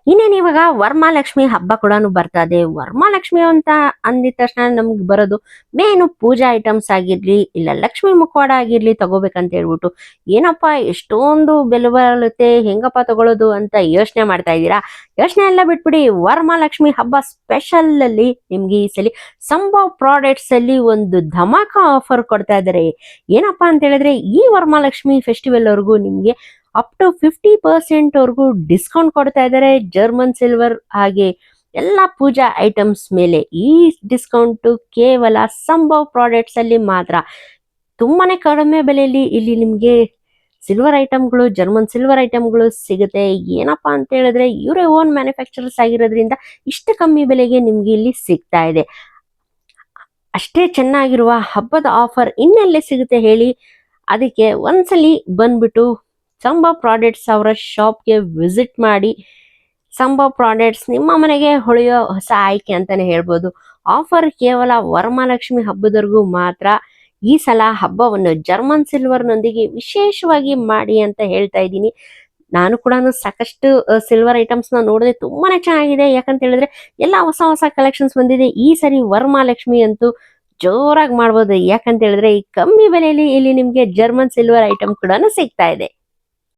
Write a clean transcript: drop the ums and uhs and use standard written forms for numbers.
ಇನ್ನೇನು ಇವಾಗ ವರಮಹಾಲಕ್ಷ್ಮಿ ಹಬ್ಬ ಕೂಡ ಬರ್ತಾ ಇದೆ. ವರಮಹಾಲಕ್ಷ್ಮಿ ಅಂತ ಅಂದಿದ ತಕ್ಷಣ ನಮ್ಗೆ ಬರೋದು ಮೇನು ಪೂಜಾ ಐಟಮ್ಸ್ ಆಗಿರ್ಲಿ, ಇಲ್ಲ ಲಕ್ಷ್ಮಿ ಮುಖವಾಡ ಆಗಿರ್ಲಿ ತಗೋಬೇಕಂತ ಹೇಳ್ಬಿಟ್ಟು ಏನಪ್ಪಾ ಎಷ್ಟೊಂದು ಬೆಲೆ ಬಾಳುತ್ತೆ, ಹೆಂಗಪ್ಪ ತಗೊಳ್ಳೋದು ಅಂತ ಯೋಚನೆ ಮಾಡ್ತಾ ಇದ್ದೀರಾ. ಯೋಚನೆ ಎಲ್ಲ ಬಿಟ್ಬಿಡಿ, ವರಮಹಾಲಕ್ಷ್ಮಿ ಹಬ್ಬ ಸ್ಪೆಷಲ್ ಅಲ್ಲಿ ನಿಮ್ಗೆ ಈ ಸಲ ಸಂಭವ್ ಪ್ರಾಡಕ್ಟ್ಸ್ ಅಲ್ಲಿ ಒಂದು ಧಮಾಕ ಆಫರ್ ಕೊಡ್ತಾ ಇದ್ದಾರೆ. ಏನಪ್ಪಾ ಅಂತ ಹೇಳಿದ್ರೆ ಈ ವರಮಹಾಲಕ್ಷ್ಮಿ ಫೆಸ್ಟಿವಲ್ ವರೆಗೂ ನಿಮ್ಗೆ ಅಪ್ ಟು 50% ವರೆಗೂ ಡಿಸ್ಕೌಂಟ್ ಕೊಡ್ತಾ ಇದ್ದಾರೆ. ಜರ್ಮನ್ ಸಿಲ್ವರ್ ಹಾಗೆ ಎಲ್ಲ ಪೂಜಾ ಐಟಮ್ಸ್ ಮೇಲೆ ಈ ಡಿಸ್ಕೌಂಟ್ ಕೇವಲ ಸಂಭವ್ ಪ್ರಾಡಕ್ಟ್ಸ್ ಅಲ್ಲಿ ಮಾತ್ರ. ತುಂಬಾನೇ ಕಡಿಮೆ ಬೆಲೆಯಲ್ಲಿ ಇಲ್ಲಿ ನಿಮ್ಗೆ ಸಿಲ್ವರ್ ಐಟಮ್ಗಳು, ಜರ್ಮನ್ ಸಿಲ್ವರ್ ಐಟಮ್ಗಳು ಸಿಗುತ್ತೆ. ಏನಪ್ಪಾ ಅಂತ ಹೇಳಿದ್ರೆ ಇವರೇ ಓನ್ ಮ್ಯಾನುಫ್ಯಾಕ್ಚರರ್ಸ್ ಆಗಿರೋದ್ರಿಂದ ಇಷ್ಟು ಕಮ್ಮಿ ಬೆಲೆಗೆ ನಿಮ್ಗೆ ಇಲ್ಲಿ ಸಿಗ್ತಾ ಇದೆ. ಅಷ್ಟೇ ಚೆನ್ನಾಗಿರುವ ಹಬ್ಬದ ಆಫರ್ ಇನ್ನೆಲ್ಲೇ ಸಿಗುತ್ತೆ ಹೇಳಿ. ಅದಕ್ಕೆ ಒಂದ್ಸಲಿ ಬಂದ್ಬಿಟ್ಟು ಸಂಭವ್ ಪ್ರಾಡಕ್ಟ್ಸ್ ಅವರ ಶಾಪ್ಗೆ ವಿಸಿಟ್ ಮಾಡಿ. ಸಂಭವ್ ಪ್ರಾಡಕ್ಟ್ಸ್ ನಿಮ್ಮ ಮನೆಗೆ ಹೊಳೆಯೋ ಹೊಸ ಆಯ್ಕೆ ಅಂತಾನೆ ಹೇಳ್ಬೋದು. ಆಫರ್ ಕೇವಲ ವರಮಹಾಲಕ್ಷ್ಮಿ ಹಬ್ಬದವರೆಗೂ ಮಾತ್ರ. ಈ ಸಲ ಹಬ್ಬವನ್ನು ಜರ್ಮನ್ ಸಿಲ್ವರ್ನೊಂದಿಗೆ ವಿಶೇಷವಾಗಿ ಮಾಡಿ ಅಂತ ಹೇಳ್ತಾ ಇದ್ದೀನಿ. ನಾನು ಕೂಡ ಸಾಕಷ್ಟು ಸಿಲ್ವರ್ ಐಟಮ್ಸ್ ನ ನೋಡಿದೆ, ತುಂಬಾನೇ ಚೆನ್ನಾಗಿದೆ. ಯಾಕಂತ ಹೇಳಿದ್ರೆ ಎಲ್ಲ ಹೊಸ ಹೊಸ ಕಲೆಕ್ಷನ್ಸ್ ಬಂದಿದೆ. ಈ ಸರಿ ವರಮಹಾಲಕ್ಷ್ಮಿ ಅಂತೂ ಜೋರಾಗಿ ಮಾಡ್ಬೋದು. ಯಾಕಂತ ಹೇಳಿದ್ರೆ ಈ ಕಮ್ಮಿ ಬೆಲೆಯಲ್ಲಿ ಇಲ್ಲಿ ನಿಮ್ಗೆ ಜರ್ಮನ್ ಸಿಲ್ವರ್ ಐಟಮ್ ಕೂಡ ಸಿಗ್ತಾ ಇದೆ.